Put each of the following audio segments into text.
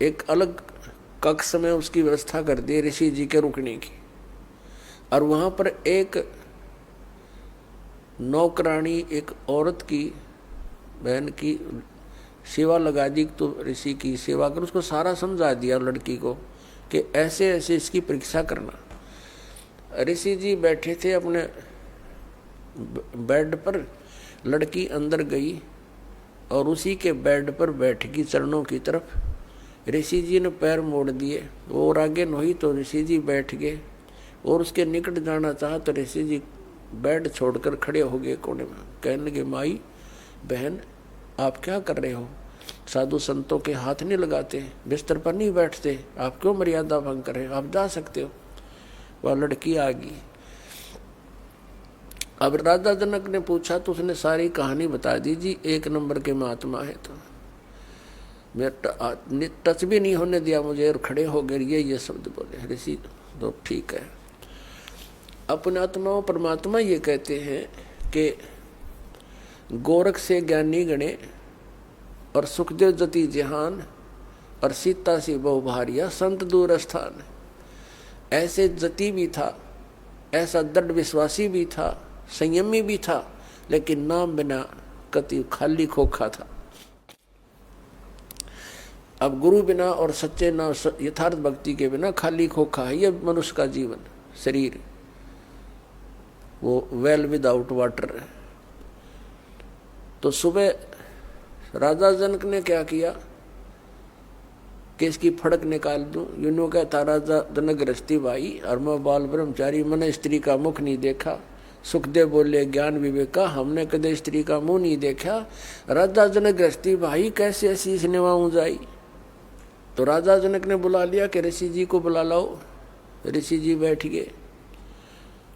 एक अलग कक्ष में उसकी व्यवस्था कर दी ऋषि जी के रुकने की, और वहां पर एक नौकरानी, एक औरत की, बहन की सेवा लगा दी। तो ऋषि की सेवा कर, उसको सारा समझा दिया लड़की को कि ऐसे ऐसे इसकी परीक्षा करना। ऋषि जी बैठे थे अपने बेड पर, लड़की अंदर गई और उसी के बेड पर बैठ गई चरणों की तरफ। ऋषि जी ने पैर मोड़ दिए, वो और आगे नहीं तो ऋषि जी बैठ गए, और उसके निकट जाना चाहा तो ऋषि जी बेड छोड़कर खड़े हो गए कोने में। कहने लगे, माई बहन आप क्या कर रहे हो? साधु संतों के हाथ नहीं लगाते, बिस्तर पर नहीं बैठते, आप क्यों मर्यादा भंग कर रहे हो? आप जा सकते हो। वह लड़की आ गई। अब राजा जनक ने पूछा तो उसने सारी कहानी बता दी। जी एक नंबर के महात्मा है, तो मेरा टच भी नहीं होने दिया मुझे, और खड़े हो गए ये शब्द बोले ऋषि। तो ठीक है, अपने आत्माओं परमात्मा ये कहते हैं कि गोरख से ज्ञानी गणे और सुखदेव जति जहान और सीता सी बहु भारिया संत दूर स्थान। ऐसे जति भी था, ऐसा दृढ़ विश्वासी भी था, संयमी भी था, लेकिन नाम बिना कति खाली खोखा था। अब गुरु बिना और सच्चे नाम यथार्थ भक्ति के बिना खाली खोखा है ये मनुष्य का जीवन, शरीर, वो वेल विदाउट वाटर। तो सुबह राजा जनक ने क्या किया कि इसकी फड़क निकाल दूं। यूनो कहता राजा जनक गृहस्थी भाई, और मैं बाल ब्रह्मचारी, मैंने स्त्री का मुख नहीं देखा। सुखदेव बोले ज्ञान विवेक का, हमने कदे स्त्री का मुंह नहीं देखा। राजा जनक गृहस्थी भाई कैसे शीश निभाऊं जाई। तो राजा जनक ने बुला लिया कि ऋषि जी को बुला लाओ। ऋषि जी बैठ गए,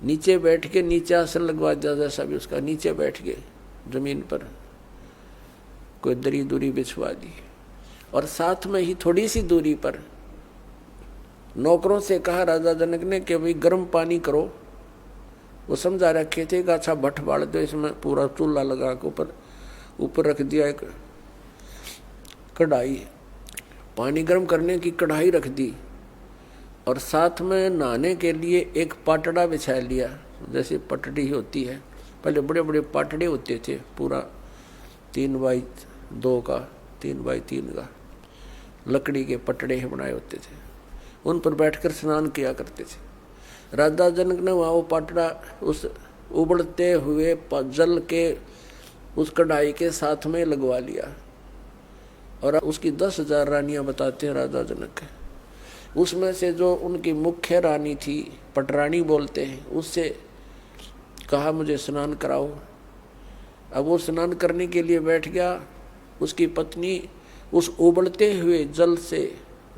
नीचे बैठ के, नीचे आसन लगवा दिया जैसा भी उसका, नीचे बैठ गए जमीन पर, कोई दरी दूरी बिछवा दी, और साथ में ही थोड़ी सी दूरी पर नौकरों से कहा राजा जनक ने कि भाई गर्म पानी करो। वो समझा रखे थे कि अच्छा भट्ट बाल दो, इसमें पूरा चूल्हा लगा के ऊपर रख दिया एक कढ़ाई, पानी गर्म करने की कढ़ाई रख दी, और साथ में नहाने के लिए एक पाटड़ा बिछा लिया, जैसे पटड़ी होती है। पहले बड़े बड़े पाटड़े होते थे, पूरा 3x2 का, 3x3 का लकड़ी के पटड़े बनाए होते थे, उन पर बैठकर स्नान किया करते थे। राजा जनक ने वहाँ वो पाटड़ा उस उबलते हुए जल के उस कढ़ाई के साथ में लगवा लिया, और उसकी 10,000 रानियां बताते हैं राजा जनक। उसमें से जो उनकी मुख्य रानी थी, पटरानी बोलते हैं, उससे कहा मुझे स्नान कराओ। अब वो स्नान करने के लिए बैठ गया। उसकी पत्नी उस उबलते हुए जल से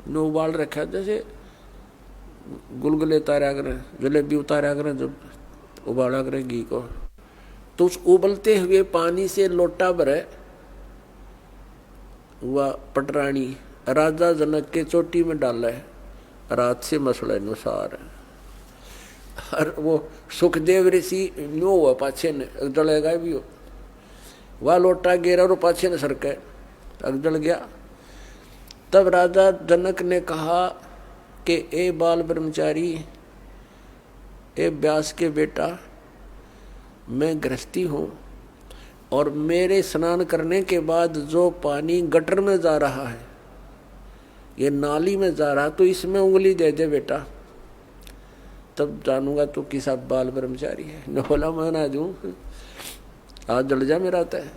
न उबाल रखा, जैसे गुलगुले उतारा करें, जलेबी उतारा करें जब उबाला करें घी को, तो उस उबलते हुए पानी से लोटा भरे वह पटरानी राजा जनक के चोटी में डाला है, रात से मसला अनुसार। और वो सुखदेव ऋषि न्यो हुआ पाछे ने, जलेगा भी हो, वह लोटा गिरा और पाछे ने सरके जल गया। तब राजा जनक ने कहा कि ए बाल ब्रह्मचारी, ए व्यास के बेटा, मैं गृहस्थी हूँ, और मेरे स्नान करने के बाद जो पानी गटर में जा रहा है, ये नाली में जा रहा, तो इसमें उंगली दे दे बेटा, तब जानूंगा तो किस बाल ब्रह्मचारी है। न बोला मैं ना दूं, आज जल जा मेरा तय।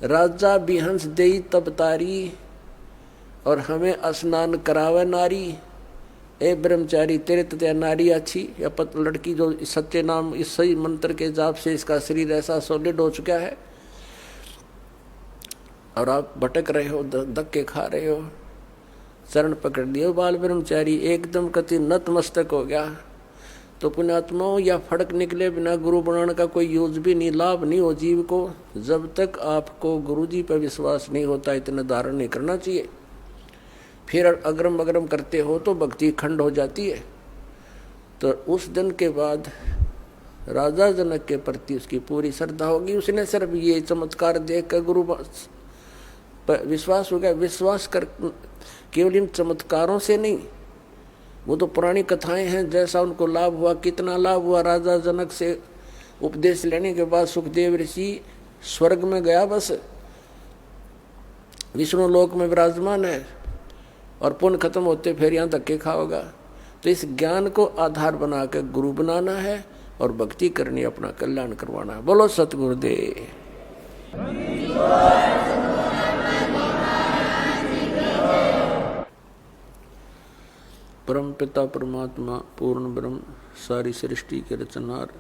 राजा बिहंस देई तब तारी, और हमें स्नान करावे नारी। ए ब्रह्मचारी, तेरे तया नारी अच्छी या लड़की जो सच्चे नाम इस सही मंत्र के जाप से इसका शरीर ऐसा सॉलिड हो चुका है, और आप भटक रहे हो, धक्के खा रहे हो, चरण पकड़ लिए। बाल ब्रह्मचारी एकदम कति नतमस्तक हो गया। तो पुण्यात्माओं, या फड़क निकले बिना गुरु बनाने का कोई यूज भी नहीं, लाभ नहीं हो जीव को। जब तक आपको गुरु जी पर विश्वास नहीं होता, इतना धारण नहीं करना चाहिए। फिर अग्रम अग्रम करते हो तो भक्ति खंड हो जाती है। तो उस दिन के बाद राजा जनक के प्रति उसकी पूरी श्रद्धा होगी। उसने सिर्फ ये चमत्कार देख कर गुरु पर विश्वास हो गया। विश्वास कर केवल इन चमत्कारों से नहीं, वो तो पुरानी कथाएं हैं, जैसा उनको लाभ हुआ, कितना लाभ हुआ। राजा जनक से उपदेश लेने के बाद सुखदेव ऋषि स्वर्ग में गया, बस विष्णु लोक में विराजमान है, और पुण्य खत्म होते फिर यहाँ धक्के खाओगा। तो इस ज्ञान को आधार बना कर गुरु बनाना है और भक्ति करनी, अपना कल्याण करवाना है। बोलो सतगुरुदेव। परम पिता परमात्मा पूर्ण ब्रह्म सारी सृष्टि के रचनार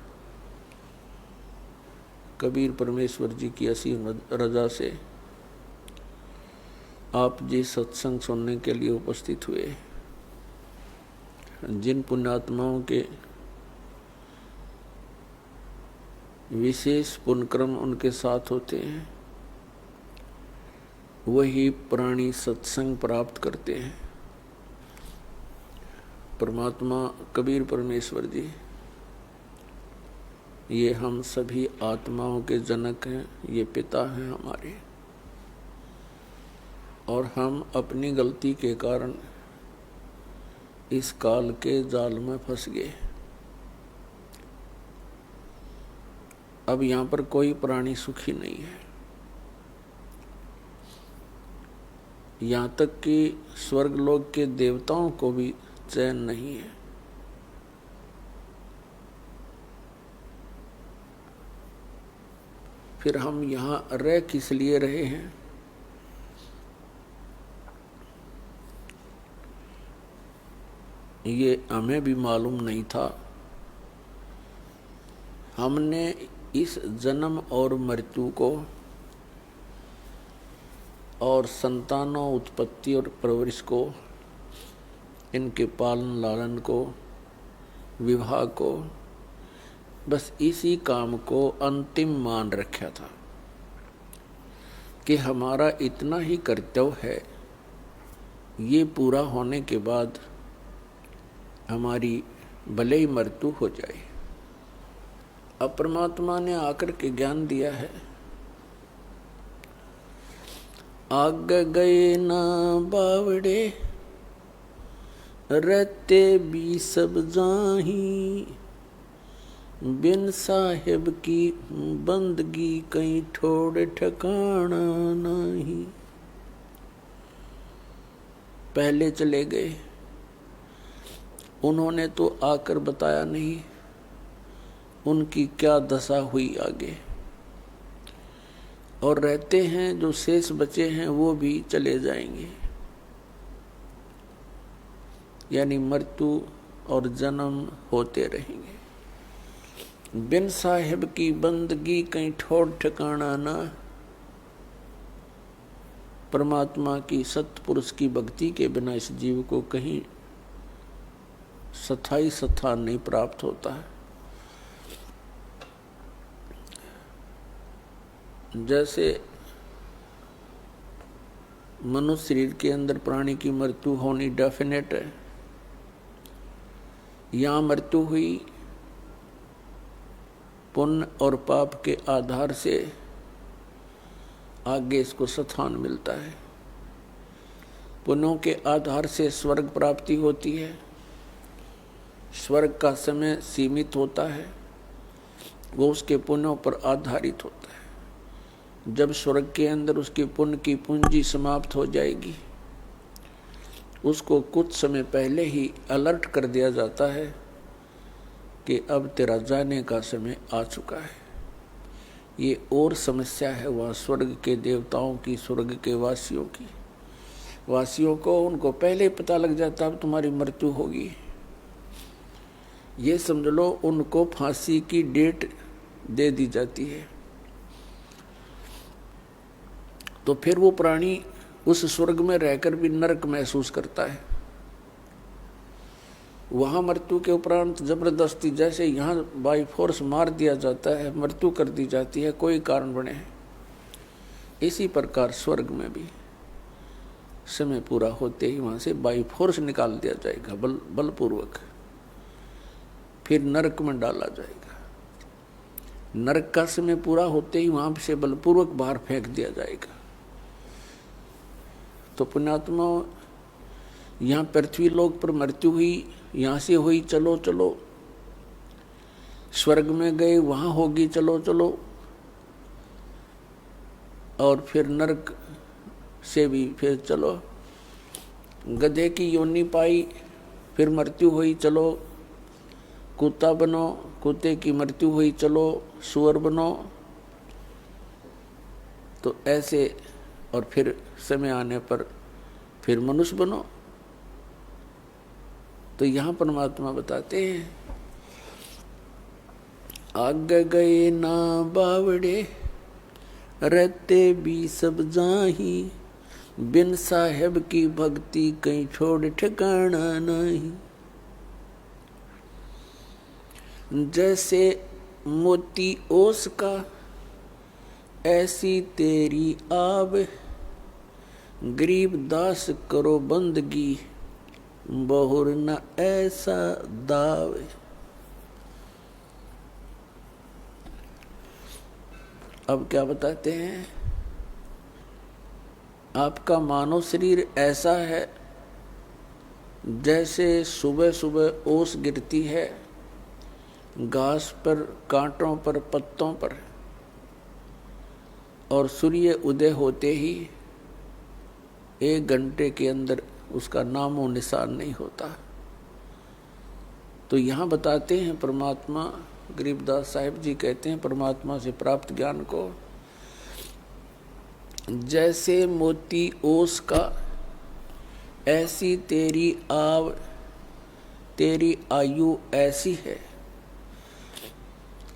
कबीर परमेश्वर जी की असीम रजा से आप जी सत्संग सुनने के लिए उपस्थित हुए। जिन पुण्यात्माओं के विशेष पुण्यक्रम उनके साथ होते हैं, वही प्राणी सत्संग प्राप्त करते हैं। परमात्मा कबीर परमेश्वर जी ये हम सभी आत्माओं के जनक हैं, ये पिता हैं हमारे, और हम अपनी गलती के कारण इस काल के जाल में फंस गए। अब यहाँ पर कोई प्राणी सुखी नहीं है, यहाँ तक कि स्वर्गलोक के देवताओं को भी चैन नहीं है। फिर हम यहाँ रह किस लिए रहे हैं? ये हमें भी मालूम नहीं था। हमने इस जन्म और मृत्यु को और संतानों उत्पत्ति और परवरिश को, इनके पालन लालन को, विवाह को, बस इसी काम को अंतिम मान रखा था कि हमारा इतना ही कर्तव्य है। ये पूरा होने के बाद हमारी भले ही मृत्यु हो जाए। अब परमात्मा ने आकर के ज्ञान दिया है, आग गए ना बावड़े रहते भी सब जाही, बिन साहिब की बंदगी कहीं ठोड़ ठिकाना नहीं। पहले चले गए, उन्होंने तो आकर बताया नहीं उनकी क्या दशा हुई आगे, और रहते हैं जो शेष बचे हैं वो भी चले जाएंगे। यानी मृत्यु और जन्म होते रहेंगे। बिन साहिब की बंदगी कहीं ठोड़ ठिकाना ना। परमात्मा की सत्पुरुष की भक्ति के बिना इस जीव को कहीं स्थायी स्थान नहीं प्राप्त होता है। जैसे मनुष्य शरीर के अंदर प्राणी की मृत्यु होनी डेफिनेट है, यहाँ मृत्यु हुई पुण्य और पाप के आधार से आगे इसको स्थान मिलता है। पुण्यों के आधार से स्वर्ग प्राप्ति होती है। स्वर्ग का समय सीमित होता है, वो उसके पुण्यों पर आधारित होता है। जब स्वर्ग के अंदर उसके पुण्य की पूंजी समाप्त हो जाएगी, उसको कुछ समय पहले ही अलर्ट कर दिया जाता है कि अब तेरा जाने का समय आ चुका है। ये और समस्या है वहाँ स्वर्ग के देवताओं की, स्वर्ग के वासियों की। वासियों को उनको पहले ही पता लग जाता अब तुम्हारी मृत्यु होगी। ये समझ लो उनको फांसी की डेट दे दी जाती है। तो फिर वो प्राणी उस स्वर्ग में रहकर भी नरक महसूस करता है। वहाँ मृत्यु के उपरांत जबरदस्ती, जैसे यहाँ बाई फोर्स मार दिया जाता है, मृत्यु कर दी जाती है कोई कारण बने, इसी प्रकार स्वर्ग में भी समय पूरा होते ही वहाँ से बाई फोर्स निकाल दिया जाएगा, बलपूर्वक। फिर नरक में डाला जाएगा। नरक का समय पूरा होते ही वहाँ से बलपूर्वक बाहर फेंक दिया जाएगा। तो पुण्यात्मा, यहाँ पृथ्वी लोक पर मृत्यु हुई, यहाँ से हुई, चलो चलो। स्वर्ग में गए, वहाँ होगी, चलो चलो। और फिर नरक से भी फिर चलो। गधे की योनि पाई, फिर मृत्यु हुई, चलो। कुत्ता बनो, कुत्ते की मृत्यु हुई, चलो सुअर बनो। तो ऐसे, और फिर समय आने पर फिर मनुष्य बनो। तो यहाँ परमात्मा बताते हैं, आगे गए ना बावड़े, रहते भी सब जाही, बिन साहेब की भक्ति कहीं छोड़ ठिकाना नहीं। जैसे मोती ओस का, ऐसी तेरी आव, गरीब दास करो बंदगी, बहुर न ऐसा दाव। अब क्या बताते हैं, आपका मानव शरीर ऐसा है जैसे सुबह सुबह ओस गिरती है घास पर, कांटों पर, पत्तों पर, और सूर्य उदय होते ही 1 घंटे के अंदर उसका नामो निशान नहीं होता। तो यहाँ बताते हैं परमात्मा, गरीबदास साहिब जी कहते हैं परमात्मा से प्राप्त ज्ञान को, जैसे मोती ओस का, ऐसी तेरी आव, तेरी आयु ऐसी है,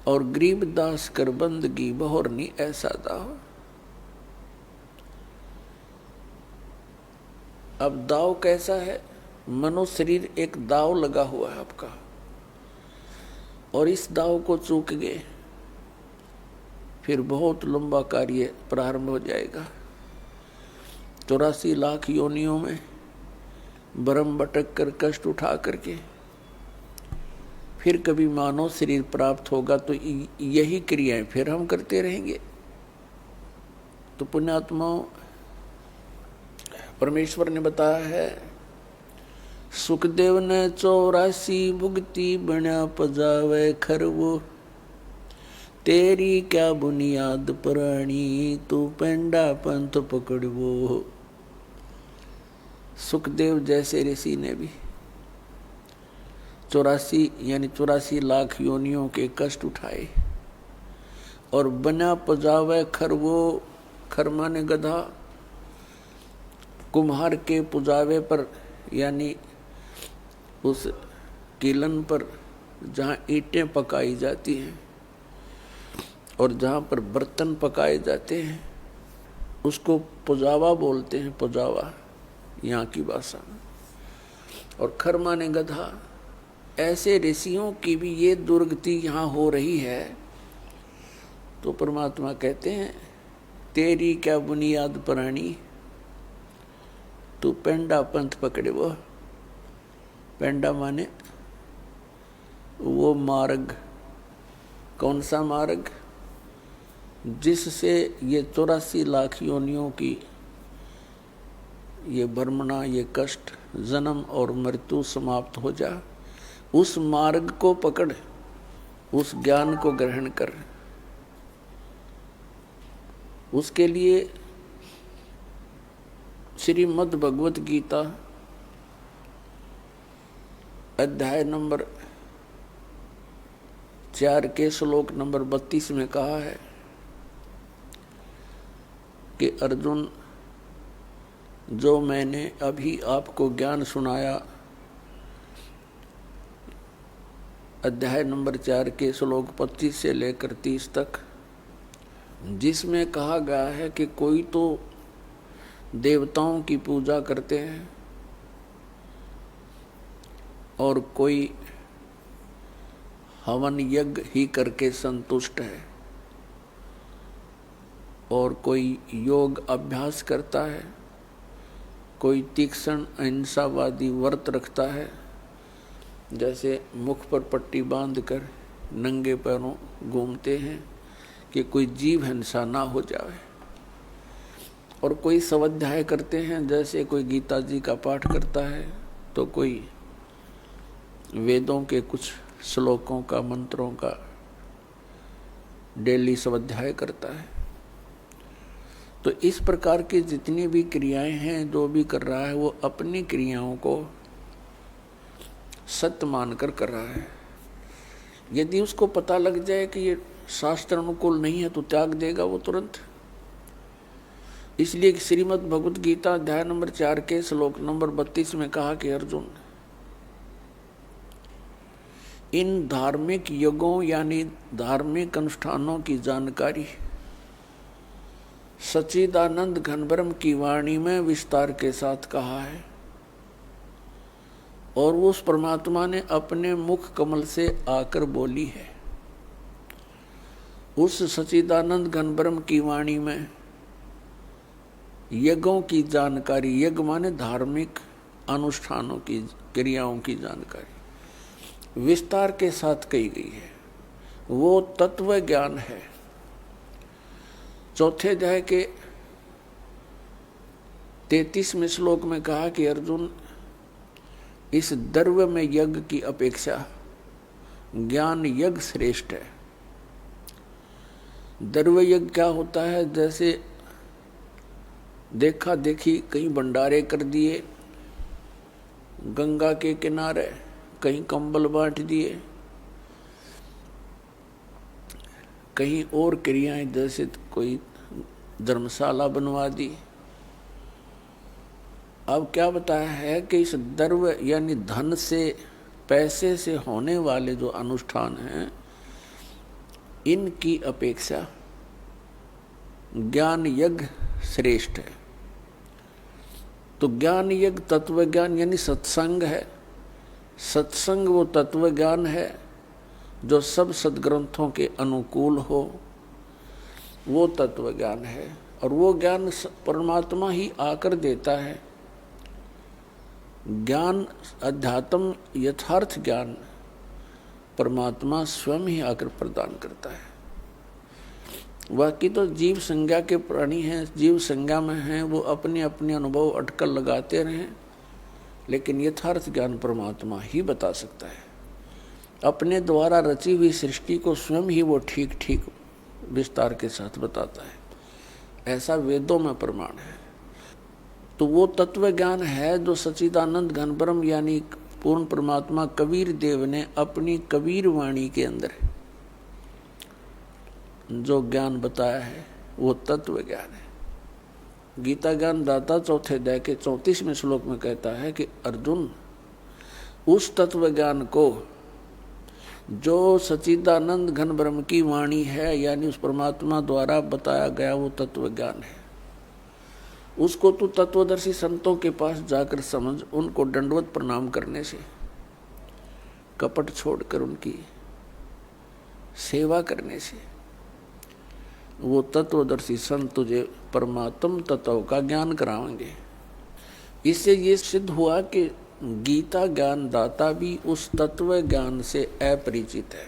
और गरीबदास कर बंदगी, बहुरनी ऐसा दाव। अब दाव कैसा है, मनुष्य शरीर एक दाव लगा हुआ है आपका, और इस दाव को चूक गए फिर बहुत लंबा कार्य प्रारंभ हो जाएगा। 84 लाख योनियों में भ्रम भटक कर, कष्ट उठा करके फिर कभी मानव शरीर प्राप्त होगा, तो यही क्रियाएं फिर हम करते रहेंगे। तो पुण्यात्माओं, परमेश्वर ने बताया है, सुखदेव ने 84 भुगती, बना पजावे खरवो, तेरी क्या बुनियाद पुरानी, तू पेंडा पंथ पकड़वो। सुखदेव जैसे ऋषि ने भी 84 लाख योनियों के कष्ट उठाए, और बना पजावे खरवो, खर माने गधा, कुम्हार के पुजावे पर, यानी उस कीलन पर जहाँ ईंटें पकाई जाती हैं और जहाँ पर बर्तन पकाए जाते हैं, उसको पुजावा बोलते हैं, पुजावा यहाँ की भाषा में। और खर माने गधा। ऐसे ऋषियों की भी ये दुर्गति यहाँ हो रही है। तो परमात्मा कहते हैं, तेरी क्या बुनियाद पुरानी, तू पेंडा पंथ पकड़े। वो पेंडा माने वो मार्ग, कौन सा मार्ग, जिससे ये 84 लाख योनियों की ये भ्रमणा, ये कष्ट, जन्म और मृत्यु समाप्त हो जा। उस मार्ग को पकड़, उस ज्ञान को ग्रहण कर। उसके लिए श्रीमद् भगवत गीता अध्याय नंबर 4 के श्लोक नंबर 32 में कहा है कि अर्जुन, जो मैंने अभी आपको ज्ञान सुनाया, अध्याय नंबर 4 के श्लोक 25 से लेकर 30 तक, जिसमें कहा गया है कि कोई तो देवताओं की पूजा करते हैं और कोई हवन यज्ञ ही करके संतुष्ट है, और कोई योग अभ्यास करता है, कोई तीक्ष्ण अहिंसावादी व्रत रखता है, जैसे मुख पर पट्टी बांधकर नंगे पैरों घूमते हैं कि कोई जीव हिंसा ना हो जाए। और कोई स्वाध्याय करते हैं, जैसे कोई गीता जी का पाठ करता है, तो कोई वेदों के कुछ श्लोकों का, मंत्रों का डेली स्वाध्याय करता है। तो इस प्रकार की जितनी भी क्रियाएं हैं, जो भी कर रहा है, वो अपनी क्रियाओं को सत्य मानकर कर रहा है। यदि उसको पता लग जाए कि ये शास्त्र अनुकूल नहीं है, तो त्याग देगा वो तुरंत। इसलिए श्रीमद् भगवत गीता अध्याय नंबर 4 के श्लोक नंबर 32 में कहा कि अर्जुन, इन धार्मिक यज्ञों यानी धार्मिक अनुष्ठानों की जानकारी सच्चिदानंद घनब्रह्म की वाणी में विस्तार के साथ कहा है, और उस परमात्मा ने अपने मुख कमल से आकर बोली है। उस सच्चिदानंद घनब्रह्म की वाणी में यज्ञों की जानकारी, यज्ञ माने धार्मिक अनुष्ठानों की, क्रियाओं की जानकारी विस्तार के साथ कही गई है। वो तत्व ज्ञान है। चौथे अध्याय के 33वें श्लोक में कहा कि अर्जुन, इस द्रव्य में यज्ञ की अपेक्षा ज्ञान यज्ञ श्रेष्ठ है। द्रव्य यज्ञ क्या होता है? जैसे देखा देखी कहीं भंडारे कर दिए, गंगा के किनारे कहीं कंबल बांट दिए, कहीं और क्रियाएं, जैसे कोई धर्मशाला बनवा दी। अब क्या बताया है कि इस द्रव्य यानी धन से, पैसे से होने वाले जो अनुष्ठान हैं, इनकी अपेक्षा ज्ञान यज्ञ श्रेष्ठ है। तो ज्ञान यज्ञ तत्व ज्ञान यानी सत्संग है। सत्संग वो तत्व ज्ञान है जो सब सद्ग्रंथों के अनुकूल हो, वो तत्व ज्ञान है। और वो ज्ञान परमात्मा ही आकर देता है। ज्ञान, अध्यात्म, यथार्थ ज्ञान परमात्मा स्वयं ही आकर प्रदान करता है। बाकी तो जीव संज्ञा के प्राणी हैं, जीव संज्ञा में हैं, वो अपने अपने अनुभव अटकल लगाते रहें, लेकिन यथार्थ ज्ञान परमात्मा ही बता सकता है। अपने द्वारा रची हुई सृष्टि को स्वयं ही वो ठीक ठीक विस्तार के साथ बताता है। ऐसा वेदों में प्रमाण है। तो वो तत्व ज्ञान है जो सच्चिदानंद घनब्रह्म यानी पूर्ण परमात्मा कबीर देव ने अपनी कबीर वाणी के अंदर जो ज्ञान बताया है, वो तत्व ज्ञान है। गीता ज्ञान दाता चौथे अध्याय के 34वें श्लोक में कहता है कि अर्जुन, उस तत्व ज्ञान को जो सच्चिदानंद घन ब्रह्म की वाणी है, यानी उस परमात्मा द्वारा बताया गया वो तत्व ज्ञान है, उसको तू तत्वदर्शी संतों के पास जाकर समझ। उनको दंडवत प्रणाम करने से, कपट छोड़कर उनकी सेवा करने से वो तत्वदर्शी संत तुझे परमात्म तत्व का ज्ञान कराएंगे। इससे ये सिद्ध हुआ कि गीता ज्ञान दाता भी उस तत्व ज्ञान से अपरिचित है।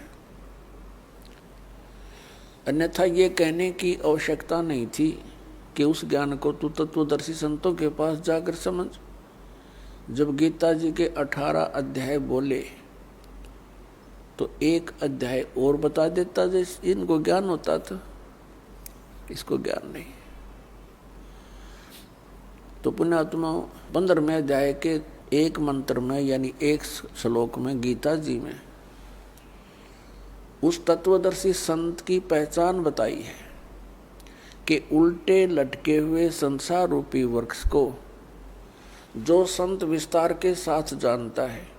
अन्यथा ये कहने की आवश्यकता नहीं थी कि उस ज्ञान को तू तत्वदर्शी संतों के पास जाकर समझ। जब गीता जी के 18 अध्याय बोले तो एक अध्याय और बता देता, जैसे इनको ज्ञान होता था, इसको ज्ञान नहीं। तो पुण्यात्मा 15वें अध्याय के एक मंत्र में यानी एक श्लोक में गीता जी में उस तत्वदर्शी संत की पहचान बताई है कि उल्टे लटके हुए संसार रूपी वृक्ष को जो संत विस्तार के साथ जानता है,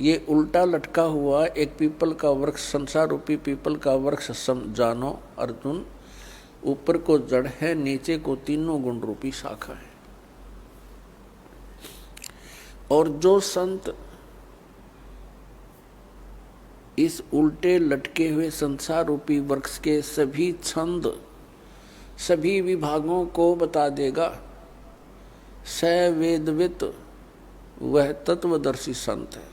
ये उल्टा लटका हुआ एक पीपल का वृक्ष, संसार रूपी पीपल का वृक्ष जानो अर्जुन, ऊपर को जड़ है, नीचे को तीनों गुण रूपी शाखा है। और जो संत इस उल्टे लटके हुए संसार रूपी वृक्ष के सभी छंद, सभी विभागों को बता देगा, स वेदवित, वह तत्वदर्शी संत है।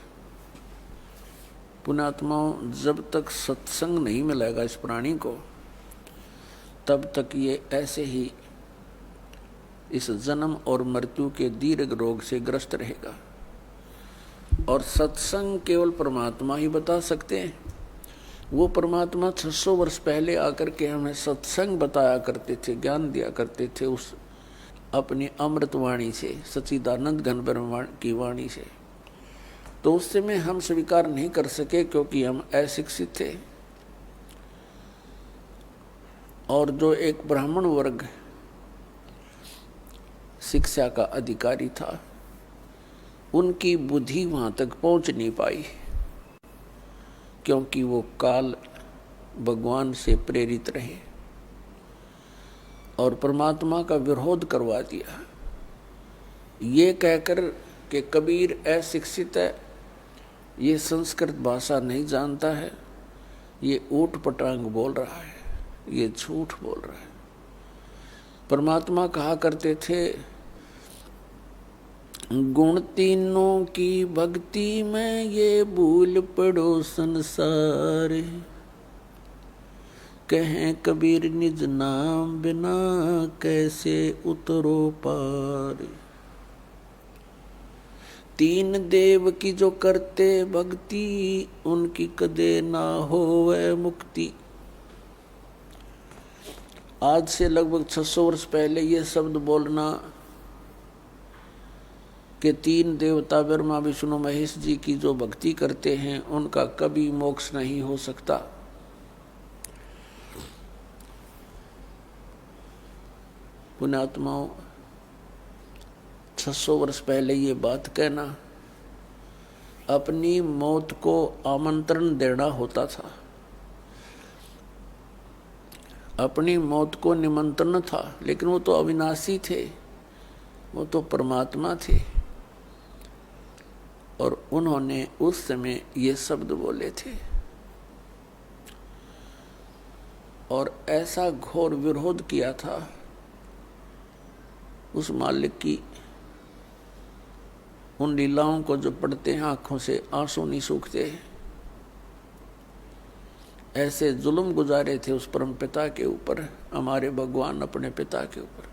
पुण्यात्माओं, जब तक सत्संग नहीं मिलेगा इस प्राणी को, तब तक ये ऐसे ही इस जन्म और मृत्यु के दीर्घ रोग से ग्रस्त रहेगा। और सत्संग केवल परमात्मा ही बता सकते हैं। वो परमात्मा 600 वर्ष पहले आकर के हमें सत्संग बताया करते थे, ज्ञान दिया करते थे उस अपनी अमृत वाणी से, सच्चिदानंद घन ब्रह्म की वाणी से। तो उस समय हम स्वीकार नहीं कर सके क्योंकि हम अशिक्षित थे। और जो एक ब्राह्मण वर्ग शिक्षा का अधिकारी था, उनकी बुद्धि वहां तक पहुंच नहीं पाई क्योंकि वो काल भगवान से प्रेरित रहे और परमात्मा का विरोध करवा दिया, ये कहकर कि कबीर अशिक्षित है, ये संस्कृत भाषा नहीं जानता है, ये ऊट पटांग बोल रहा है, ये झूठ बोल रहा है। परमात्मा कहा करते थे, गुण तीनों की भक्ति में ये भूल पड़ो संसार, कहें कबीर निज नाम बिना कैसे उतरो पार। तीन देव की जो करते भक्ति, उनकी कदे ना होवे मुक्ति। आज से लगभग 600 वर्ष पहले ये शब्द बोलना कि तीन देवता ब्रह्मा विष्णु महेश जी की जो भक्ति करते हैं उनका कभी मोक्ष नहीं हो सकता। पुण्यात्माओं, 600 वर्ष पहले ये बात कहना अपनी मौत को आमंत्रण देना होता था, अपनी मौत को निमंत्रण था। लेकिन वो तो अविनाशी थे, वो तो परमात्मा थे और उन्होंने उस समय ये शब्द बोले थे और ऐसा घोर विरोध किया था उस मालिक की उन लीलाओं को जो पढ़ते हैं आंखों से आंसू नहीं सूखते। ऐसे जुल्म गुजारे थे उस परम पिता के ऊपर, हमारे भगवान अपने पिता के ऊपर।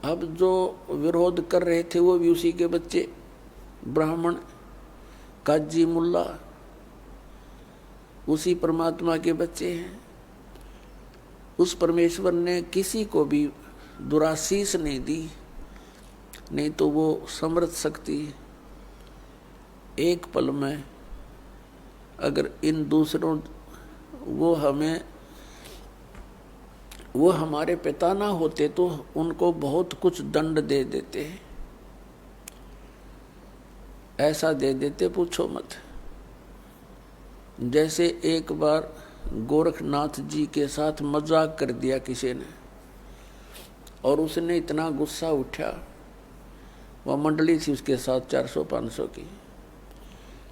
अब जो विरोध कर रहे थे वो भी उसी के बच्चे, ब्राह्मण काजी मुल्ला, उसी परमात्मा के बच्चे हैं। उस परमेश्वर ने किसी को भी दुराशीष नहीं दी, नहीं तो वो समर्थ शक्ति एक पल में अगर इन दूसरों वो हमारे पिता ना होते तो उनको बहुत कुछ दंड दे देते, ऐसा दे देते पूछो मत। जैसे एक बार गोरखनाथ जी के साथ मजाक कर दिया किसी ने और उसने इतना गुस्सा उठा, वह मंडली थी उसके साथ 400-500 की,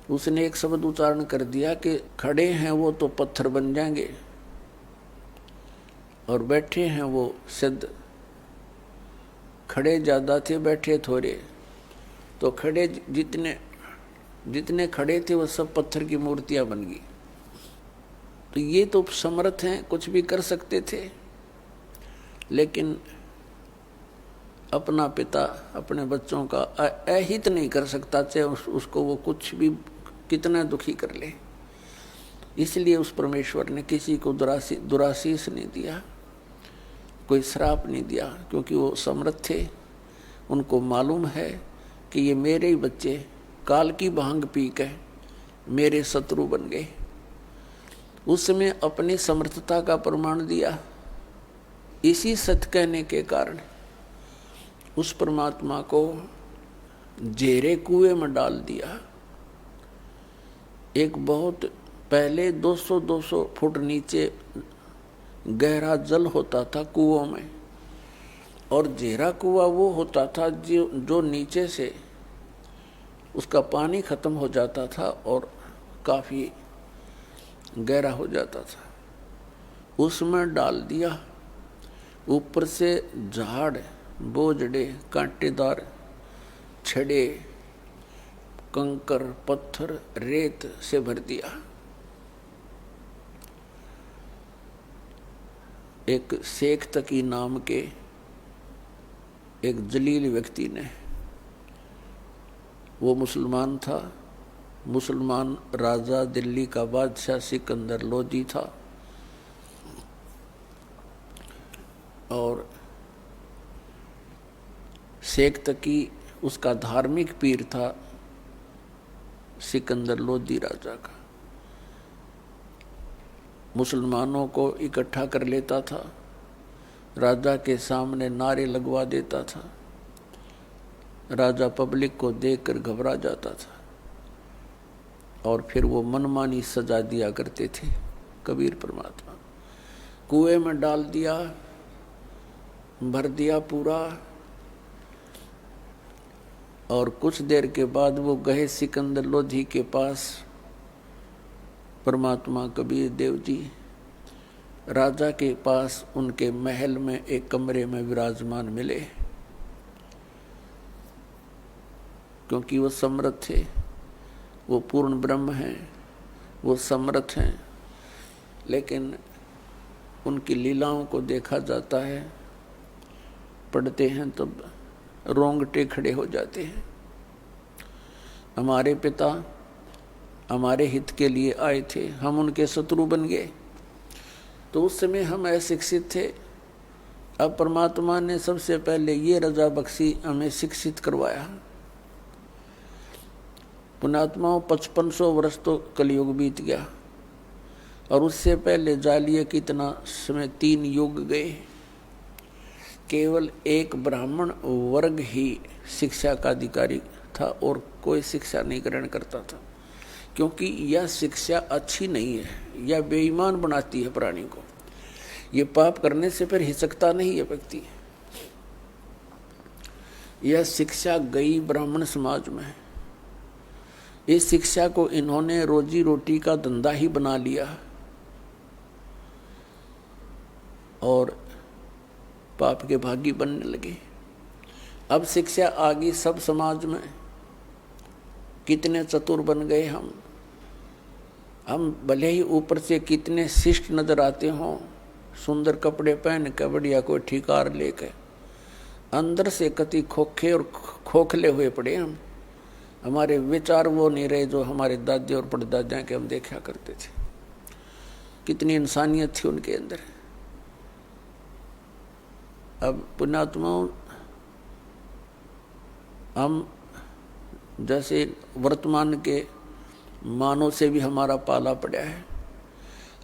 उसने एक शब्द उच्चारण कर दिया कि खड़े हैं वो तो पत्थर बन जाएंगे और बैठे हैं वो सिद्ध। खड़े ज्यादा थे, बैठे थोड़े, तो खड़े जितने खड़े थे वो सब पत्थर की मूर्तियां बन गई। तो ये तो समर्थ हैं, कुछ भी कर सकते थे, लेकिन अपना पिता अपने बच्चों का अहित नहीं कर सकता, चाहे उसको वो कुछ भी कितना दुखी कर ले। इसलिए उस परमेश्वर ने किसी को दुराशीष नहीं दिया, कोई श्राप नहीं दिया, क्योंकि वो समर्थ थे। उनको मालूम है कि ये मेरे ही बच्चे काल की भांग पी के मेरे शत्रु बन गए। उस समय अपनी समर्थता का प्रमाण दिया। इसी सत्य कहने के कारण उस परमात्मा को जेरे कुएं में डाल दिया। एक बहुत पहले 200-200 फुट नीचे गहरा जल होता था कुओं में, और जेरा कुआं वो होता था जो नीचे से उसका पानी खत्म हो जाता था और काफी गहरा हो जाता था। उसमें डाल दिया। ऊपर से झाड़, बोझड़े, कांटेदार छड़े, कंकर, पत्थर, रेत से भर दिया। एक शेख तकी नाम के एक जलील व्यक्ति ने, वो मुसलमान था, मुसलमान राजा दिल्ली का बादशाह सिकंदर लोदी था, और शेख तकी उसका धार्मिक पीर था सिकंदर लोदी राजा का। मुसलमानों को इकट्ठा कर लेता था, राजा के सामने नारे लगवा देता था, राजा पब्लिक को देखकर घबरा जाता था और फिर वो मनमानी सजा दिया करते थे। कबीर परमात्मा कुएं में डाल दिया, भर दिया पूरा, और कुछ देर के बाद वो गए सिकंदर लोधी के पास। परमात्मा कबीर देव जी राजा के पास उनके महल में एक कमरे में विराजमान मिले, क्योंकि वो समर्थ थे, वो पूर्ण ब्रह्म हैं, वो समर्थ हैं, लेकिन उनकी लीलाओं को देखा जाता है, पढ़ते हैं तब रोंगटे खड़े हो जाते हैं। हमारे पिता हमारे हित के लिए आए थे, हम उनके शत्रु बन गए। तो उस समय हम अशिक्षित थे। अब परमात्मा ने सबसे पहले ये रजा बख्शी, हमें शिक्षित करवाया। पुण्यात्माओं 5500 वर्ष तो कलयुग बीत गया, और उससे पहले जालिए कितना समय 3 युग गए। केवल एक ब्राह्मण वर्ग ही शिक्षा का अधिकारी था और कोई शिक्षा नहीं ग्रहण करता था, क्योंकि यह शिक्षा अच्छी नहीं है, यह बेईमान बनाती है प्राणी को। ये पाप करने से फिर हिचकता नहीं है व्यक्ति। यह शिक्षा गई ब्राह्मण समाज में। इस शिक्षा को इन्होंने रोजी रोटी का धंधा ही बना लिया और पाप के भागी बनने लगे। अब शिक्षा आ गई सब समाज में। कितने चतुर बन गए हम भले ही ऊपर से कितने शिष्ट नजर आते हों, सुंदर कपड़े पहन के, बढ़िया कोई ठिकार लेके, अंदर से कति खोखे और खोखले हुए पड़े हम। हमारे विचार वो नहीं रहे जो हमारे दादे और परदादा के हम देखा करते थे। कितनी इंसानियत थी उनके अंदर। अब पुण्यात्माओं, हम जैसे वर्तमान के मानव से भी हमारा पाला पड़ा है,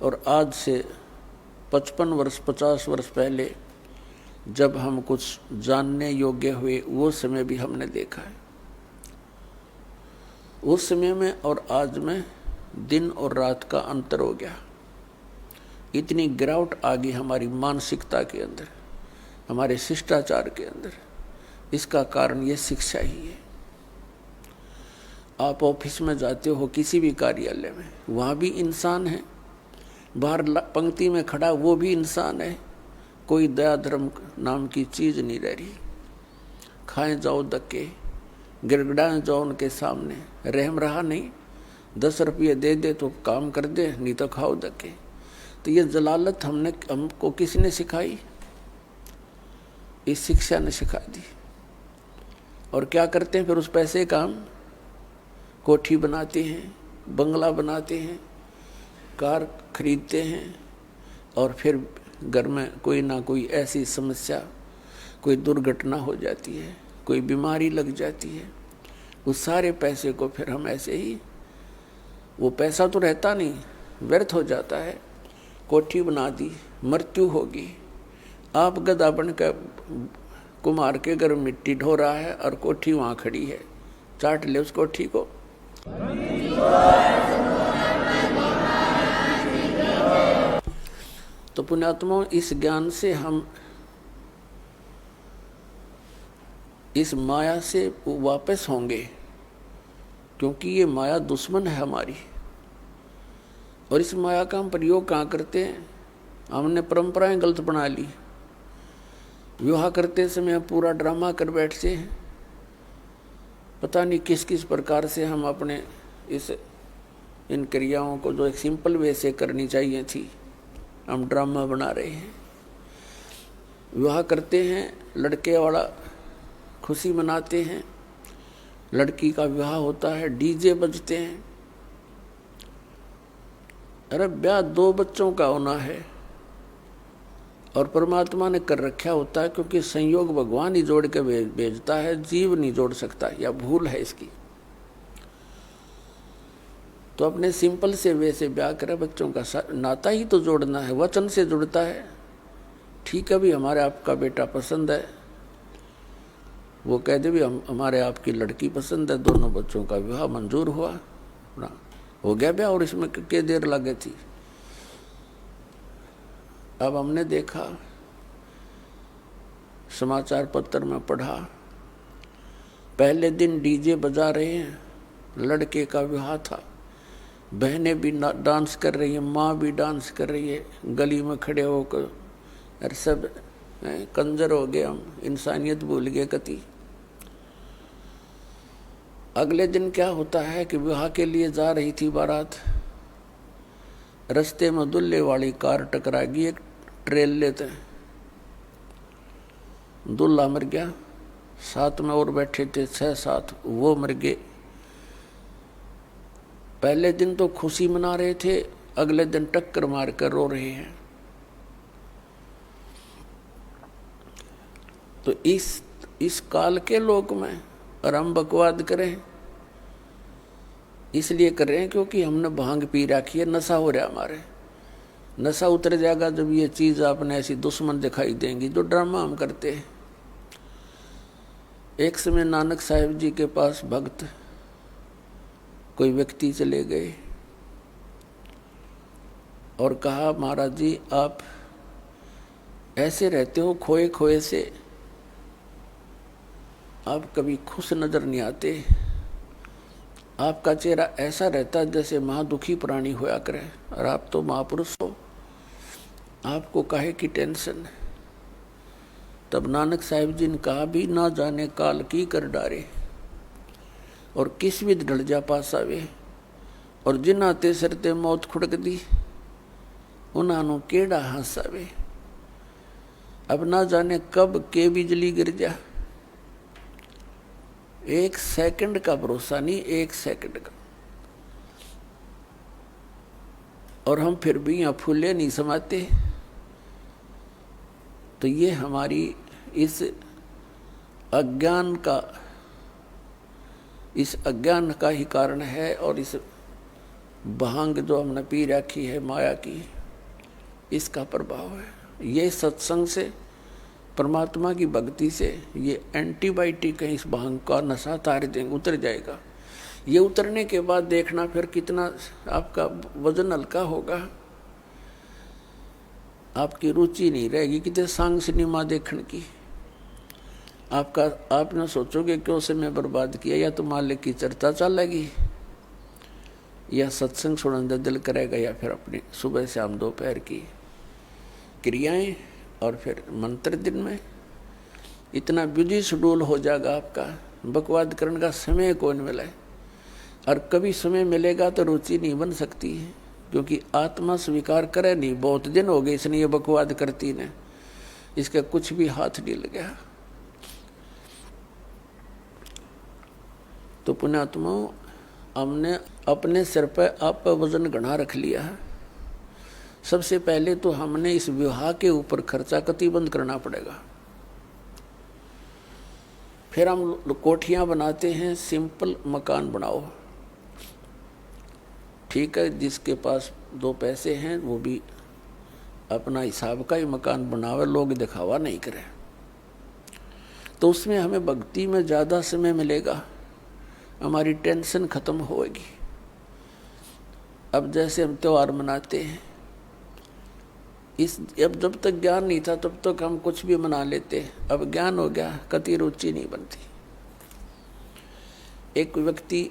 और आज से 55 वर्ष 50 वर्ष पहले जब हम कुछ जानने योग्य हुए, वो समय भी हमने देखा है। उस समय में और आज में दिन और रात का अंतर हो गया। इतनी गिरावट आ गई हमारी मानसिकता के अंदर, हमारे शिष्टाचार के अंदर। इसका कारण ये शिक्षा ही है। आप ऑफिस में जाते हो, किसी भी कार्यालय में, वहाँ भी इंसान है। बाहर पंक्ति में खड़ा वो भी इंसान है। कोई दया धर्म नाम की चीज नहीं रह रही। खाएं जाओ धक्के, गिड़गिड़ाएं जाओ उनके सामने, रहम रहा नहीं। 10 रुपये दे दे तो काम कर दे, नहीं तो खाओ धक्के। तो ये जलालत हमको किसने सिखाई? इस शिक्षा ने सिखा दी। और क्या करते हैं फिर उस पैसे का? हम कोठी बनाते हैं, बंगला बनाते हैं, कार खरीदते हैं, और फिर घर में कोई ना कोई ऐसी समस्या, कोई दुर्घटना हो जाती है, कोई बीमारी लग जाती है। उस सारे पैसे को फिर हम ऐसे ही, वो पैसा तो रहता नहीं, व्यर्थ हो जाता है। कोठी बना दी, मृत्यु होगी। आप गधा बनकर कुम्हार के घर मिट्टी ढो रहा है और कोठी वहाँ खड़ी है, चाट ले उस कोठी को। तो पुण्यात्माओं, इस ज्ञान से हम इस माया से वापस होंगे, क्योंकि ये माया दुश्मन है हमारी। और इस माया का हम प्रयोग कहाँ करते हैं? हमने परंपराएं गलत बना ली। विवाह करते समय पूरा ड्रामा कर बैठते हैं। पता नहीं किस किस प्रकार से हम अपने इन क्रियाओं को जो एक सिंपल वे से करनी चाहिए थी, हम ड्रामा बना रहे हैं। विवाह करते हैं, लड़के वाला खुशी मनाते हैं, लड़की का विवाह होता है, डीजे बजते हैं। अरे ब्याह 2 बच्चों का होना है और परमात्मा ने कर रखा होता है, क्योंकि संयोग भगवान ही जोड़ के भेजता है, जीव नहीं जोड़ सकता, या भूल है इसकी। तो अपने सिंपल से वे से ब्याह करे, बच्चों का नाता ही तो जोड़ना है, वचन से जुड़ता है। ठीक है भी हमारे आपका बेटा पसंद है, वो कह दे भी हमारे आपकी लड़की पसंद है, दोनों बच्चों का विवाह मंजूर हुआ ना, हो गया ब्याह। और इसमें क्या देर लगे थी। अब हमने देखा, समाचार पत्र में पढ़ा, पहले दिन डीजे बजा रहे हैं, लड़के का विवाह था, बहनें भी डांस कर रही हैं, माँ भी डांस कर रही है, गली में खड़े होकर। अरे सब कंजर हो गए हम, इंसानियत भूल गए कति। अगले दिन क्या होता है कि विवाह के लिए जा रही थी बारात, रास्ते में दुल्हे वाली कार टकराएगी एक ट्रेल लेते हैं, दूल्हा मर गया, साथ में और बैठे थे 6-7, वो मर गए। पहले दिन तो खुशी मना रहे थे, अगले दिन टक्कर मार कर रो रहे हैं। तो इस काल के लोक में और हम बकवाद करें, इसलिए कर रहे हैं क्योंकि हमने भांग पी रखी है, नशा हो रहा है हमारे। नशा उतर जाएगा जब ये चीज आपने ऐसी दुश्मन दिखाई देंगी, जो ड्रामा हम करते हैं। एक समय नानक साहिब जी के पास भक्त कोई व्यक्ति चले गए और कहा, महाराज जी आप ऐसे रहते हो खोए खोए से, आप कभी खुश नजर नहीं आते, आपका चेहरा ऐसा रहता है जैसे महादुखी प्राणी होया करे, और आप तो महापुरुष हो, आपको काहे की टेंशन। तब नानक साहिब जी ने कहा, भी ना जाने काल की कर डारे और किस विध ढल जा पासावे, और जिन्ना ते सरते मौत खुड़क दी उन्होंने केड़ा हंसावे। अब ना जाने कब के बिजली गिर जा, 1 सेकंड का भरोसा नहीं, 1 सेकंड का। और हम फिर भी यहाँ फूले नहीं समाते। तो ये हमारी इस अज्ञान का ही कारण है, और इस भांग जो हमने पी रखी है माया की, इसका प्रभाव है। ये सत्संग से, परमात्मा की भक्ति से, ये एंटीबायोटिक है, इस भांग का नशा तार देंगे, उतर जाएगा। ये उतरने के बाद देखना फिर कितना आपका वजन हल्का होगा, आपकी रुचि नहीं रहेगी कितने सांग सिनेमा देखने की। आप न सोचोगे क्यों समय बर्बाद किया, या तो मालिक की चर्चा चलेगी, या सत्संग सुनने दिल करेगा, या फिर अपनी सुबह शाम दोपहर की क्रियाएं, और फिर मंत्र दिन में इतना बिजी शेड्यूल हो जाएगा आपका, बकवाद करने का समय कौन मिले। और कभी समय मिलेगा तो रुचि नहीं बन सकती है, क्योंकि आत्मा स्वीकार करे नहीं, बहुत दिन हो गए इसने ये बकवाद करती ने, इसका कुछ भी हाथ नहीं लगा। तो पुण्यात्मा, हमने अपने सिर पर आप वजन घना रख लिया है। सबसे पहले तो हमने इस विवाह के ऊपर खर्चा कतिबंद करना पड़ेगा। फिर हम कोठियां बनाते हैं, सिंपल मकान बनाओ, ठीक है। जिसके पास 2 पैसे हैं वो भी अपना हिसाब का ही मकान बनावे, लोग दिखावा नहीं करें। तो उसमें हमें भक्ति में ज़्यादा समय मिलेगा, हमारी टेंशन खत्म होगी। अब जैसे हम त्योहार मनाते हैं, अब जब तक ज्ञान नहीं था तब तक हम कुछ भी मना लेते, अब ज्ञान हो गया, कति रुचि नहीं बनती। एक व्यक्ति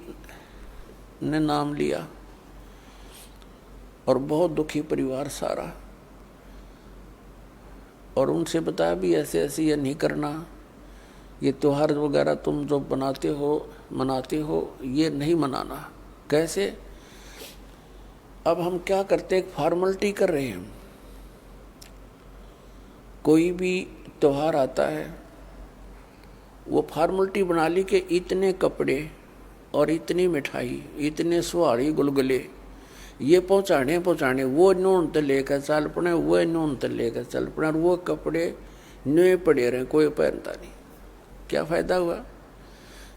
ने नाम लिया और बहुत दुखी परिवार सारा, और उनसे बताया भी ऐसे ऐसे ये नहीं करना, ये त्योहार वगैरह तुम जो मनाते हो ये नहीं मनाना। कैसे? अब हम क्या करते हैं, एक फॉर्मेलिटी कर रहे हैं। कोई भी त्योहार आता है, वो फॉर्मेलिटी बना ली कि इतने कपड़े और इतनी मिठाई, इतने सुहाड़ी गुलगुले ये पहुँचाने, वो नून तो लेकर चल पड़े, वो नून तो लेकर चल पड़े, और वो कपड़े नए पड़े रहे, कोई पहनता नहीं। क्या फ़ायदा हुआ?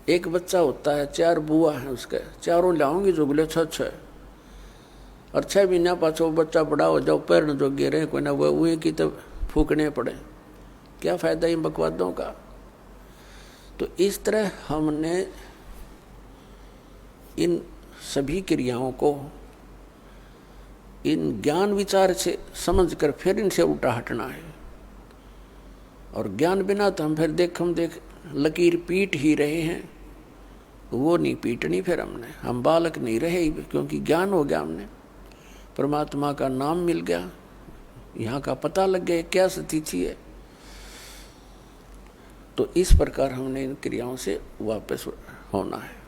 एक बच्चा होता है, 4 बुआ हैं उसके, चारों लाऊंगी जुगले 6 और 6 महीना पाछो बच्चा बड़ा हो जाओ, पैर जो गिरे कोई ना वो वही की तो फूकने पड़े। क्या फ़ायदा इन बकवादों का? तो इस तरह हमने इन सभी क्रियाओं को इन ज्ञान विचार से समझकर फिर इनसे उल्टा हटना है। और ज्ञान बिना तो हम फिर देख लकीर पीट ही रहे हैं, वो नहीं पीटनी फिर हमने। हम बालक नहीं रहे, क्योंकि ज्ञान हो गया, हमने परमात्मा का नाम मिल गया, यहाँ का पता लग गया क्या स्थिति है। तो इस प्रकार हमने इन क्रियाओं से वापस होना है।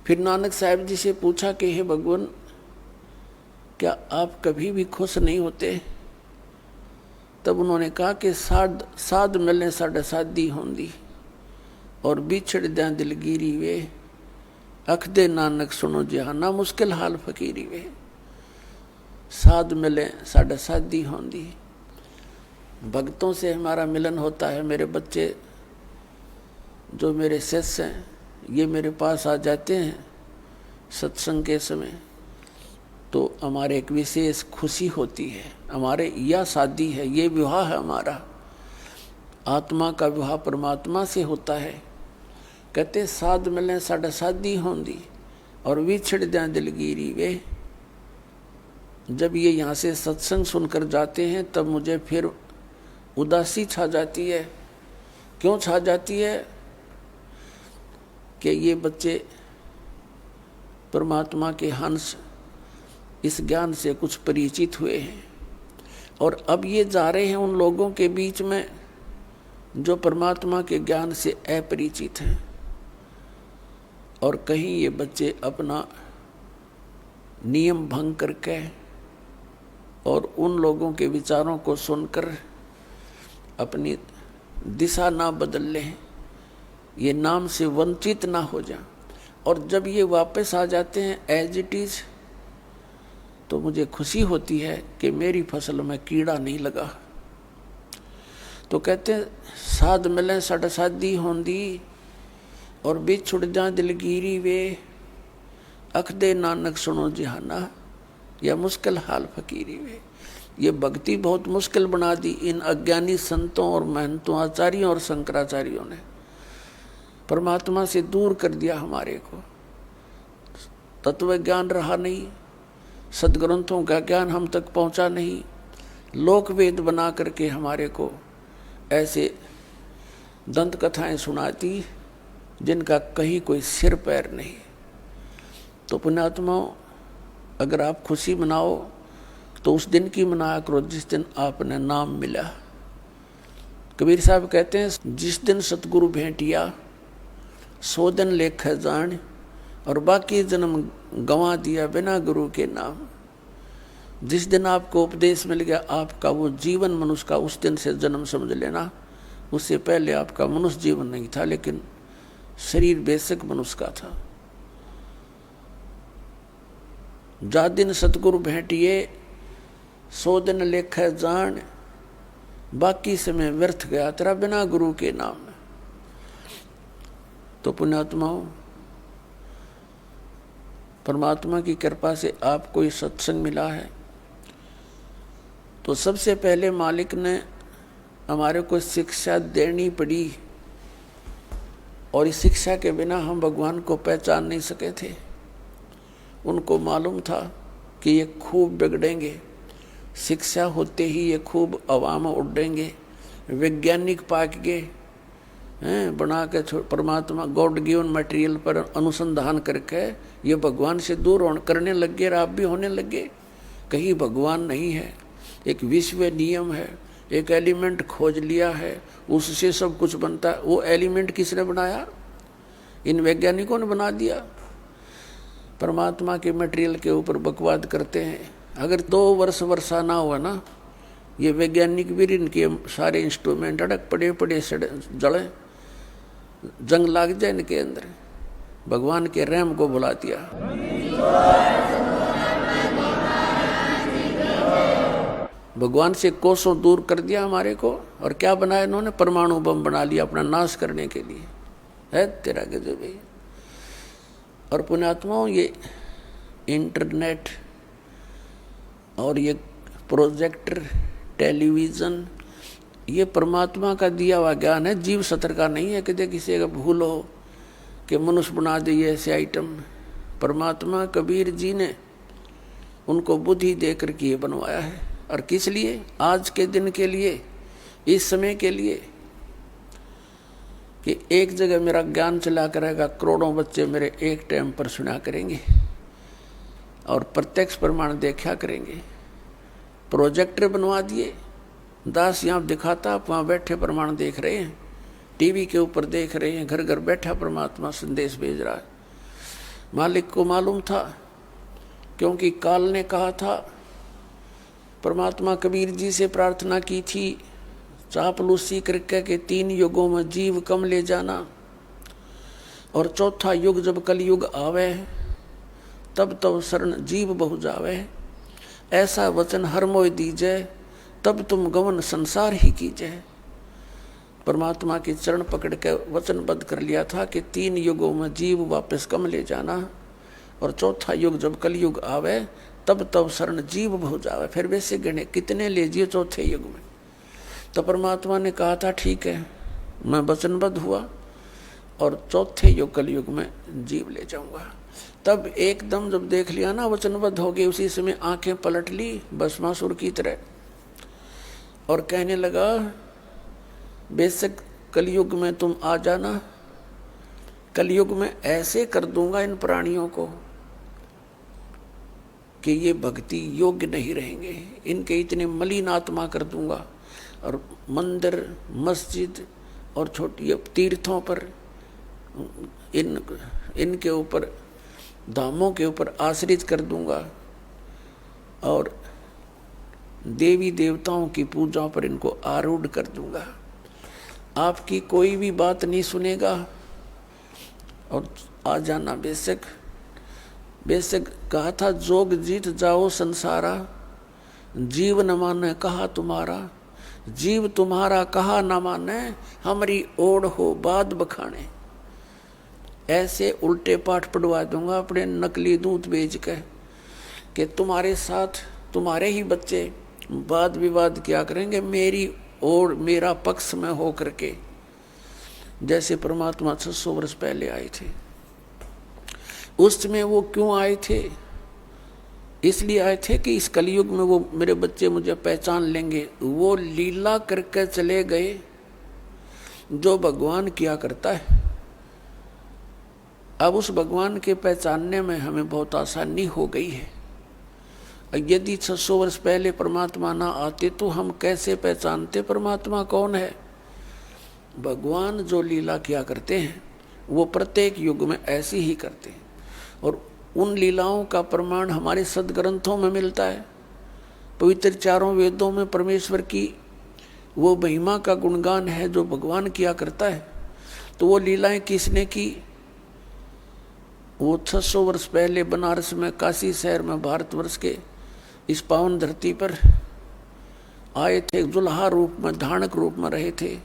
फिर नानक साहब जी से पूछा कि हे भगवान, क्या आप कभी भी खुश नहीं होते? तब उन्होंने कहा कि साध मिले साढ़े साधी होंदी और बिछड़ द्या दिलगिरी वे, अख दे नानक सुनो जहाना मुश्किल हाल फकीरी वे। साध मिले साढ़े साधी होंदी, भक्तों से हमारा मिलन होता है। मेरे बच्चे जो मेरे शिष्य हैं ये मेरे पास आ जाते हैं सत्संग के समय, तो हमारे एक विशेष खुशी होती है। हमारे यह शादी है, ये विवाह है हमारा, आत्मा का विवाह परमात्मा से होता है। कहते साध मिले साढ़े साधी होंदी और विछड़ द्या दिलगिरी वे। जब ये यहाँ से सत्संग सुनकर जाते हैं तब मुझे फिर उदासी छा जाती है। क्यों छा जाती है? कि ये बच्चे परमात्मा के हंस इस ज्ञान से कुछ परिचित हुए हैं और अब ये जा रहे हैं उन लोगों के बीच में जो परमात्मा के ज्ञान से अपरिचित हैं। और कहीं ये बच्चे अपना नियम भंग करके और उन लोगों के विचारों को सुनकर अपनी दिशा ना बदल लें, ये नाम से वंचित ना हो जाए। और जब ये वापस आ जाते हैं एज इट इज, तो मुझे खुशी होती है कि मेरी फसल में कीड़ा नहीं लगा। तो कहते हैं साध मिले साढ़े साधी होंदी और बिछुड़ जा दिलगिरी वे, अख दे नानक सुनो जहाना या मुश्किल हाल फकीरी वे। ये भक्ति बहुत मुश्किल बना दी इन अज्ञानी संतों और महंतों, आचार्यों और शंकराचार्यों ने। परमात्मा से दूर कर दिया हमारे को। तत्व ज्ञान रहा नहीं, सदग्रंथों का ज्ञान हम तक पहुंचा नहीं। लोक वेद बना करके हमारे को ऐसे दंत कथाएं सुनाती जिनका कहीं कोई सिर पैर नहीं। तो पुण्यात्माओं, अगर आप खुशी मनाओ तो उस दिन की मनाया करो जिस दिन आपने नाम मिला। कबीर साहब कहते हैं जिस दिन सतगुरु भेंटिया सो दिन लेख जान, और बाकी जन्म गंवा दिया बिना गुरु के नाम। जिस दिन आपको उपदेश मिल गया आपका वो जीवन मनुष्य का, उस दिन से जन्म समझ लेना। उससे पहले आपका मनुष्य जीवन नहीं था, लेकिन शरीर बेशक मनुष्य का था। जा दिन सतगुरु भेंटिए सो दिन लेख जान, बाकी समय व्यर्थ गया तेरा बिना गुरु के नाम। तो पुण्यात्माओं, परमात्मा की कृपा से आपको ये सत्संग मिला है, तो सबसे पहले मालिक ने हमारे को शिक्षा देनी पड़ी, और इस शिक्षा के बिना हम भगवान को पहचान नहीं सके थे। उनको मालूम था कि ये खूब बिगड़ेंगे, शिक्षा होते ही ये खूब अवाम उड़ेंगे, वैज्ञानिक पाकेंगे हैं, बना के परमात्मा गॉड गिवन मटेरियल पर अनुसंधान करके ये भगवान से दूर करने लग गए। और आप भी होने लगे। कहीं भगवान नहीं है, एक विश्व नियम है, एक एलिमेंट खोज लिया है, उससे सब कुछ बनता है। वो एलिमेंट किसने बनाया? इन वैज्ञानिकों ने बना दिया। परमात्मा के मटेरियल के ऊपर बकवाद करते हैं। अगर 2 वर्ष वर्षा ना हुआ ना ये वैज्ञानिक भी इनके सारे इंस्ट्रूमेंट अड़क पड़े पड़े जड़े, जंग लाग जाए इनके अंदर। भगवान के रहम को भुला दिया। भगवान से कोसों दूर कर दिया हमारे को, और क्या बनाया इन्होंने? परमाणु बम बना लिया अपना नाश करने के लिए। है तेरा गजब है। और पुण्यात्माओं, ये इंटरनेट और ये प्रोजेक्टर, टेलीविज़न, ये परमात्मा का दिया हुआ ज्ञान है, जीव सत्र का नहीं है। कि किसी का भूल हो कि मनुष्य बना दे ऐसे आइटम। परमात्मा कबीर जी ने उनको बुद्धि दे करके ये बनवाया है। और किस लिए? आज के दिन के लिए, इस समय के लिए, कि एक जगह मेरा ज्ञान चला करेगा, करोड़ों बच्चे मेरे एक टाइम पर सुना करेंगे और प्रत्यक्ष प्रमाण देखा करेंगे। प्रोजेक्टर बनवा दिए, दास यहाँ दिखाता, आप वहाँ बैठे प्रमाण देख रहे हैं, टीवी के ऊपर देख रहे हैं, घर घर बैठा परमात्मा संदेश भेज रहा है। मालिक को मालूम था, क्योंकि काल ने कहा था, परमात्मा कबीर जी से प्रार्थना की थी चापलूसी करके कि 3 युगों में जीव कम ले जाना, और चौथा युग जब कलयुग आवे तब तब शरण जीव बहु जावे। ऐसा वचन हर मोय दीजे, तब तुम गमन संसार ही कीजे। परमात्मा के चरण पकड़ के वचनबद्ध कर लिया था कि 3 युगों में जीव वापस कम ले जाना, और चौथा युग जब कलयुग आवे तब तब शरण जीव बहु जावे। फिर वैसे गणे कितने ले जिए चौथे युग में? तो परमात्मा ने कहा था ठीक है, मैं वचनबद्ध हुआ और चौथे युग कलयुग में जीव ले जाऊंगा। तब एकदम जब देख लिया ना वचनबद्ध हो गए, उसी समय आंखें पलट ली भस्मासुर की तरह, और कहने लगा बेशक कलयुग में तुम आ जाना, कलयुग में ऐसे कर दूंगा इन प्राणियों को कि ये भक्ति योग्य नहीं रहेंगे, इनके इतने मलिन आत्मा कर दूंगा, और मंदिर मस्जिद और छोटी तीर्थों पर इनके ऊपर धामों के ऊपर आश्रित कर दूंगा, और देवी देवताओं की पूजा पर इनको आरूढ़ कर दूंगा। आपकी कोई भी बात नहीं सुनेगा, और आ जाना बेशक। बेशक कहा था जोग जीत जाओ संसारा, जीव न माने कहा तुम्हारा, जीव तुम्हारा कहा न माने, हमारी ओढ़ हो बाद बखाने। ऐसे उल्टे पाठ पढ़वा दूंगा अपने नकली दूध बेच के कि तुम्हारे साथ तुम्हारे ही बच्चे वाद विवाद क्या करेंगे मेरी और मेरा पक्ष में हो करके। जैसे परमात्मा 600 वर्ष पहले आए थे, उस समय वो क्यों आए थे? इसलिए आए थे कि इस कलयुग में वो मेरे बच्चे मुझे पहचान लेंगे। वो लीला करके चले गए जो भगवान किया करता है। अब उस भगवान के पहचानने में हमें बहुत आसानी हो गई है। यदि 600 वर्ष पहले परमात्मा ना आते तो हम कैसे पहचानते परमात्मा कौन है? भगवान जो लीला किया करते हैं वो प्रत्येक युग में ऐसी ही करते हैं, और उन लीलाओं का प्रमाण हमारे सदग्रंथों में मिलता है। पवित्र 4 वेदों में परमेश्वर की वो महिमा का गुणगान है जो भगवान किया करता है। तो वो लीलाएं किसने की? वो 600 वर्ष पहले बनारस में, काशी शहर में, भारतवर्ष के इस पावन धरती पर आए थे, जुल्हा रूप में, धानक रूप में रहे थे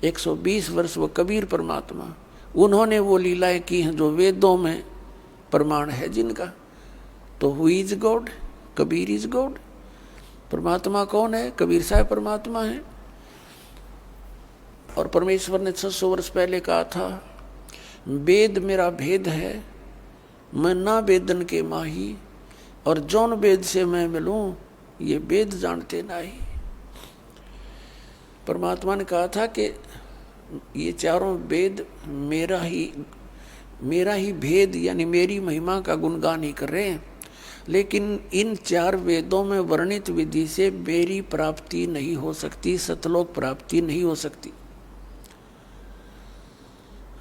120 वर्ष। वो कबीर परमात्मा, उन्होंने वो लीलाएं की हैं जो वेदों में प्रमाण है जिनका। तो who is God? Kabir is God. परमात्मा कौन है? कबीर साहब परमात्मा है। और परमेश्वर ने 600 वर्ष पहले कहा था, वेद मेरा भेद है, मैं ना वेदन के माही, और जौन वेद से मैं मिलूं ये वेद जानते नहीं। परमात्मा ने कहा था कि ये चारों वेद मेरा ही भेद यानी मेरी महिमा का गुणगान ही कर रहे हैं, लेकिन इन 4 वेदों में वर्णित विधि से मेरी प्राप्ति नहीं हो सकती, सतलोक प्राप्ति नहीं हो सकती,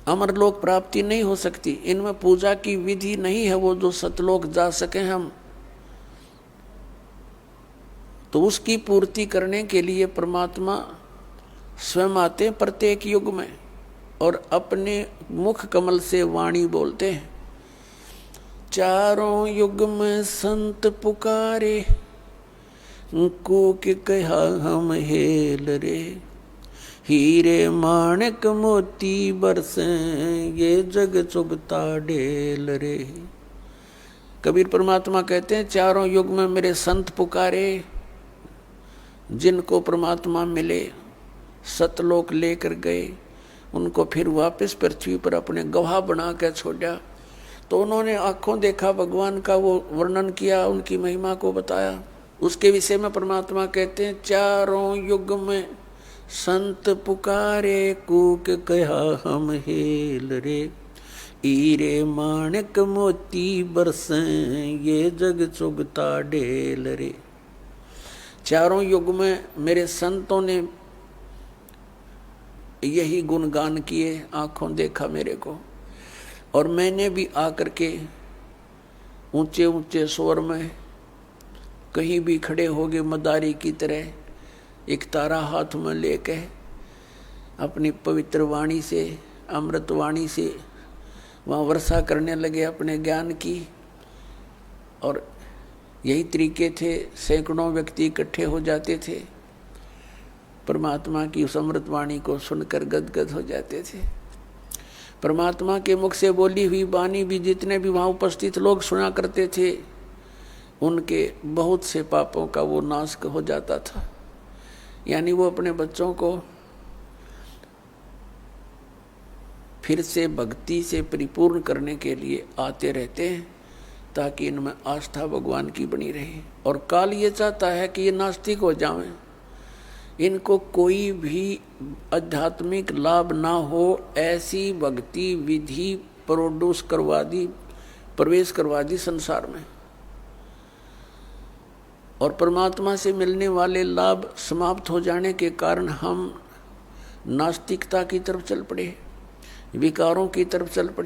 अमरलोक प्राप्ति नहीं हो सकती। इनमें पूजा की विधि नहीं है वो जो सतलोक जा सके हम। तो उसकी पूर्ति करने के लिए परमात्मा स्वयं आते हैं प्रत्येक युग में और अपने मुख कमल से वाणी बोलते हैं। चारों युग में संत पुकारे, कूक कहा हम हेल रे, हीरे माणिक मोती बरसे, ये जग चुगता ढेल रे। कबीर परमात्मा कहते हैं चारों युग में मेरे संत पुकारे, जिनको परमात्मा मिले सतलोक लेकर गए, उनको फिर वापस पृथ्वी पर अपने गवाह बना कर छोड़ा। तो उन्होंने आंखों देखा भगवान का, वो वर्णन किया, उनकी महिमा को बताया। उसके विषय में परमात्मा कहते हैं चारों युग में संत पुकारे, कूक कहा हम हेल रे, हीरे माणिक मोती बरसे, ये जग चुगता ढेल रे। चारों युग में मेरे संतों ने यही गुणगान किए, आंखों देखा मेरे को, और मैंने भी आकर के ऊंचे ऊंचे स्वर में कहीं भी खड़े हो गए मदारी की तरह, एक तारा हाथ में लेके अपनी पवित्र वाणी से, अमृत वाणी से वहाँ वर्षा करने लगे अपने ज्ञान की। और यही तरीके थे, सैकड़ों व्यक्ति इकट्ठे हो जाते थे, परमात्मा की उस अमृत वाणी को सुनकर गदगद हो जाते थे। परमात्मा के मुख से बोली हुई वाणी भी जितने भी वहाँ उपस्थित लोग सुना करते थे, उनके बहुत से पापों का वो नाश हो जाता था। यानी वो अपने बच्चों को फिर से भक्ति से परिपूर्ण करने के लिए आते रहते हैं, ताकि इनमें आस्था भगवान की बनी रहे। और काल ये चाहता है कि ये नास्तिक हो जाएं, इनको कोई भी आध्यात्मिक लाभ ना हो, ऐसी भक्ति विधि प्रोड्यूस करवा दी, प्रवेश करवा दी संसार में, और परमात्मा से मिलने वाले लाभ समाप्त हो जाने के कारण हम नास्तिकता की तरफ चल पड़े, विकारों की तरफ चल पड़े।